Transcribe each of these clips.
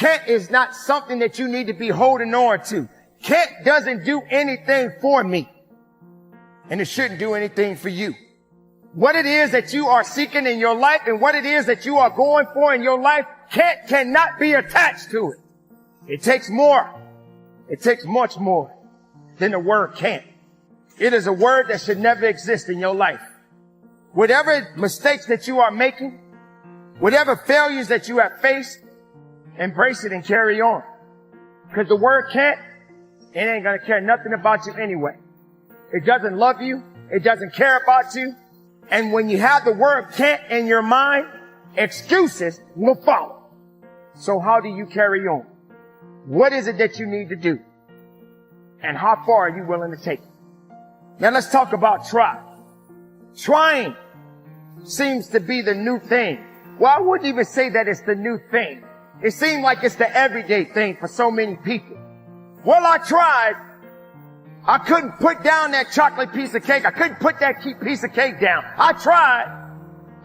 Can't is not something that you need to be holding on to. Can't doesn't do anything for me. And it shouldn't do anything for you. What it is that you are seeking in your life and what it is that you are going for in your life cannot be attached to it. It takes more. It takes much more than the word can't. It is a word that should never exist in your life. Whatever mistakes that you are making, whatever failures that you have faced, embrace it and carry on. Because the word can't, it ain't going to care nothing about you anyway. It doesn't love you. It doesn't care about you. And when you have the word can't in your mind, excuses will follow. So how do you carry on? What is it that you need to do? And how far are you willing to take it? Now let's talk about try. Trying seems to be the new thing. Well, I wouldn't even say that it's the new thing. It seems like it's the everyday thing for so many people. Well, I tried. I couldn't put down that chocolate piece of cake. I couldn't put that piece of cake down. I tried.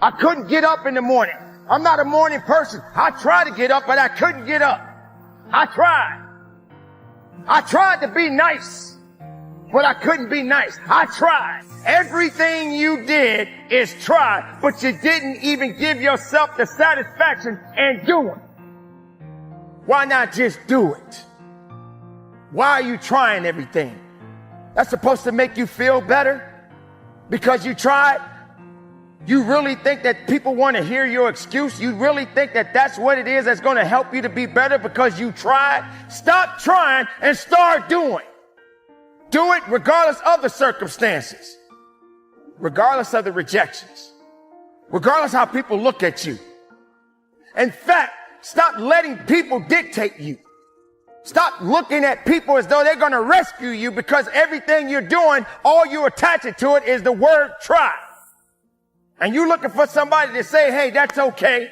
I couldn't get up in the morning. I'm not a morning person. I tried to get up, but I couldn't get up. I tried. I tried to be nice, but I couldn't be nice. I tried. Everything you did is try, but you didn't even give yourself the satisfaction in doing. Why not just do it? Why are you trying everything? That's supposed to make you feel better because you tried? You really think that people want to hear your excuse? You really think that that's what it is that's going to help you to be better because you tried? Stop trying and start doing. Do it regardless of the circumstances, regardless of the rejections, regardless how people look at you. In fact, stop letting people dictate you. Stop looking at people as though they're going to rescue you because everything you're doing, all you're attaching to it is the word try. And you're looking for somebody to say, hey, that's okay.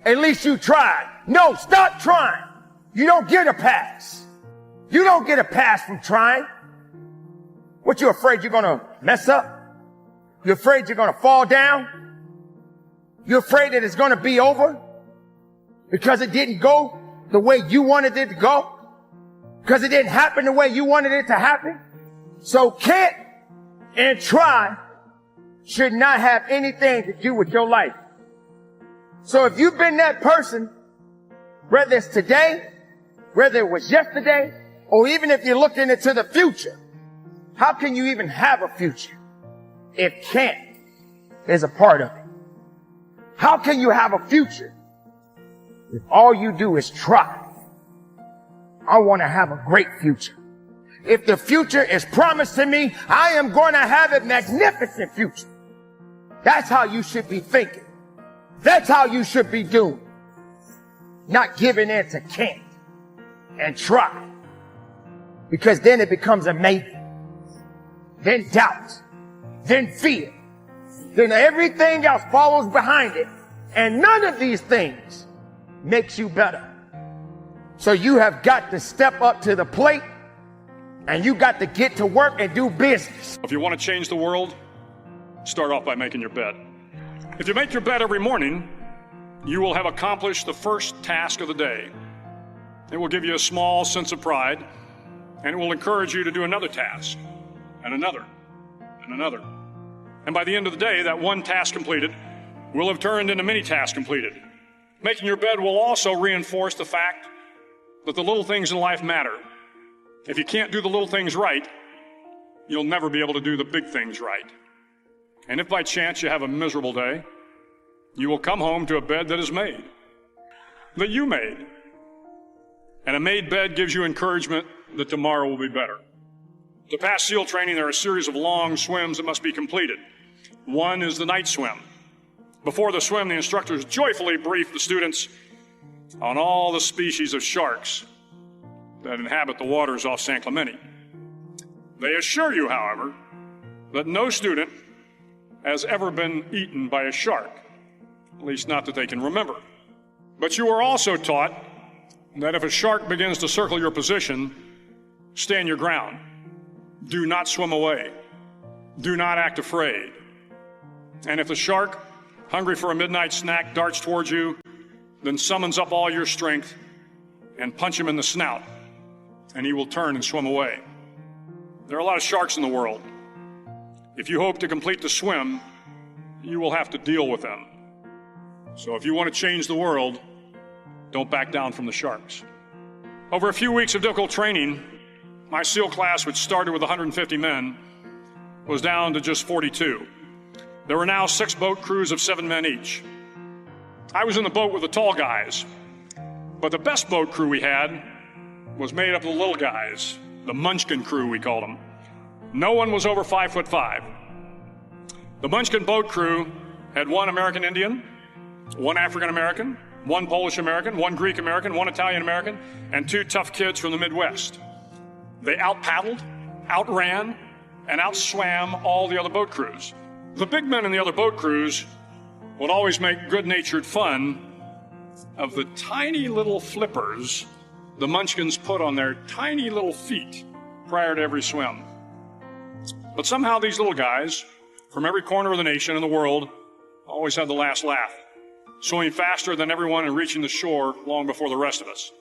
At least you tried. No, stop trying. You don't get a pass. You don't get a pass from trying. What, you afraid you're going to mess up? You're afraid you're going to fall down? You're afraid that it's going to be over because it didn't go the way you wanted it to go? Because it didn't happen the way you wanted it to happen? So can't and try should not have anything to do with your life. So if you've been that person, whether it's today, whether it was yesterday, or even if you're looking into the future, how can you even have a future if can't is a part of it? How can you have a future if all you do is try? I want to have a great future. If the future is promised to me, I am going to have a magnificent future. That's how you should be thinking. That's how you should be doing. Not giving in to can't and try. Because then it becomes a maybe. Then doubt. Then fear. Then everything else follows behind it. And none of these things makes you better. So you have got to step up to the plate and you got to get to work and do business. If you want to change the world, start off by making your bed. If you make your bed every morning, you will have accomplished the first task of the day. It will give you a small sense of pride, and it will encourage you to do another task, and another, and another. And by the end of the day, that one task completed will have turned into many tasks completed. Making your bed will also reinforce the fact that the little things in life matter. If you can't do the little things right, you'll never be able to do the big things right. And if by chance you have a miserable day, you will come home to a bed that is made, that you made. And a made bed gives you encouragement that tomorrow will be better. To pass SEAL training, there are a series of long swims that must be completed. One is the night swim. Before the swim, the instructors joyfully brief the students on all the species of sharks that inhabit the waters off San Clemente. They assure you, however, that no student has ever been eaten by a shark, at least not that they can remember. But you are also taught that if a shark begins to circle your position, stand your ground. Do not swim away. Do not act afraid. And if the shark, hungry for a midnight snack, darts towards you, then summons up all your strength and punch him in the snout, and he will turn and swim away. There are a lot of sharks in the world. If you hope to complete the swim, you will have to deal with them. So if you want to change the world, don't back down from the sharks. Over a few weeks of difficult training, my SEAL class, which started with 150 men, was down to just 42. There were now 6 boat crews of 7 men each. I was in the boat with the tall guys, but the best boat crew we had was made up of the little guys, the Munchkin crew, we called them. No one was over 5'5". The Munchkin boat crew had 1 American Indian, 1 African American, 1 Polish American, 1 Greek American, 1 Italian American, and 2 tough kids from the Midwest. They out-paddled, outran, and outswam all the other boat crews. The big men in the other boat crews would always make good-natured fun of the tiny little flippers the Munchkins put on their tiny little feet prior to every swim. But somehow these little guys from every corner of the nation and the world always had the last laugh, swimming faster than everyone and reaching the shore long before the rest of us.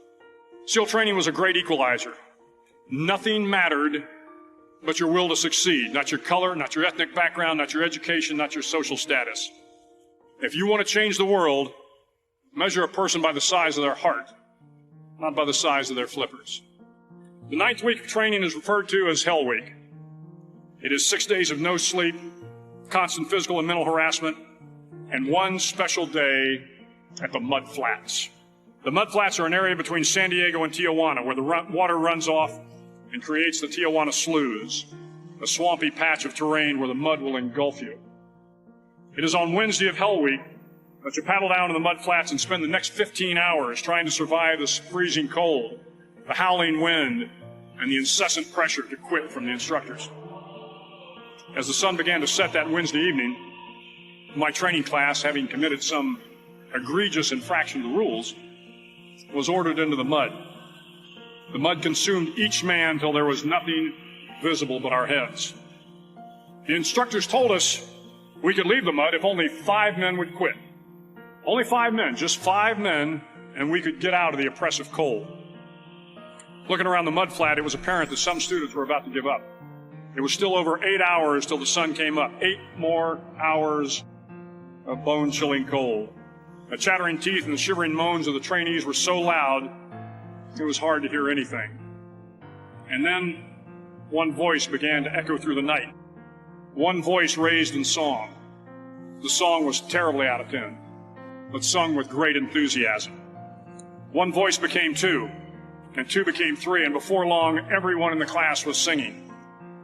SEAL training was a great equalizer. Nothing mattered but your will to succeed, not your color, not your ethnic background, not your education, not your social status. If you want to change the world, measure a person by the size of their heart, not by the size of their flippers. The 9th week of training is referred to as Hell Week. It is 6 days of no sleep, constant physical and mental harassment, and 1 special day at the Mud Flats. The Mud Flats are an area between San Diego and Tijuana where the water runs off and creates the Tijuana Sloughs, a swampy patch of terrain where the mud will engulf you. It is on Wednesday of Hell Week that you paddle down to the Mud Flats and spend the next 15 hours trying to survive the freezing cold, the howling wind, and the incessant pressure to quit from the instructors. As the sun began to set that Wednesday evening, my training class, having committed some egregious infraction of the rules, was ordered into the mud. The mud consumed each man till there was nothing visible but our heads. The instructors told us we could leave the mud if only 5 men would quit. Only 5 men, just 5 men, and we could get out of the oppressive cold. Looking around the mud flat, it was apparent that some students were about to give up. It was still over 8 hours till the sun came up. 8 more hours of bone-chilling cold. The chattering teeth and the shivering moans of the trainees were so loud, it was hard to hear anything. And then one voice began to echo through the night. One voice raised in song. The song was terribly out of tune, but sung with great enthusiasm. One voice became 2, and 2 became 3, and before long, everyone in the class was singing.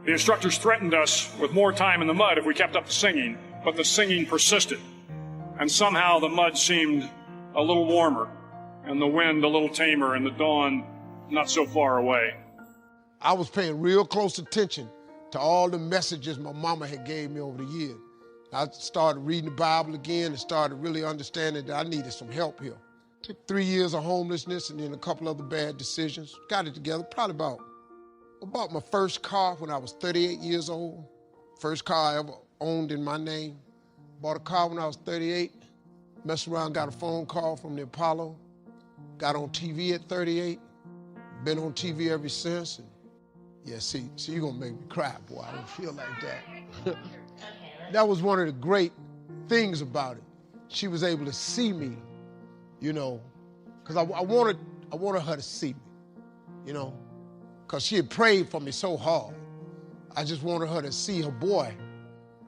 The instructors threatened us with more time in the mud if we kept up the singing, but the singing persisted. And somehow the mud seemed a little warmer, and the wind a little tamer, and the dawn not so far away. I was paying real close attention to all the messages my mama had gave me over the years. I started reading the Bible again and started really understanding that I needed some help here. Took 3 years of homelessness and then a couple other bad decisions. Got it together, probably about my first car when I was 38 years old. First car I ever owned in my name. Bought a car when I was 38. Messed around, got a phone call from the Apollo. Got on TV at 38. Been on TV ever since. And yeah, see, you're gonna make me cry, boy. I don't feel like that. That was one of the great things about it. She was able to see me, you know, because I wanted her to see me, you know, because she had prayed for me so hard. I just wanted her to see her boy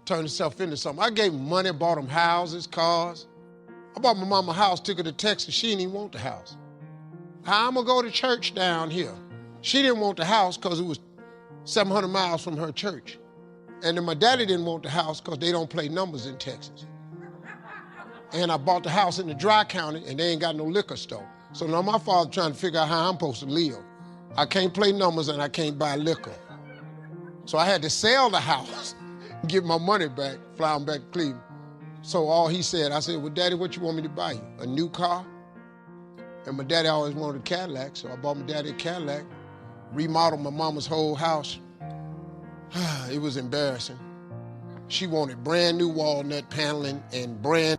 turn himself into something. I gave him money, bought him houses, cars. I bought my mama a house, took her to Texas. She didn't even want the house. How I'm gonna go to church down here? She didn't want the house because it was 700 miles from her church. And then my daddy didn't want the house because they don't play numbers in Texas. And I bought the house in the dry county and they ain't got no liquor store. So now my father trying to figure out how I'm supposed to live. I can't play numbers and I can't buy liquor. So I had to sell the house, get my money back, fly him back to Cleveland. So all he said, I said, well, Daddy, what you want me to buy you? A new car? And my daddy always wanted a Cadillac, so I bought my daddy a Cadillac, remodeled my mama's whole house. It was embarrassing. She wanted brand new walnut paneling and brand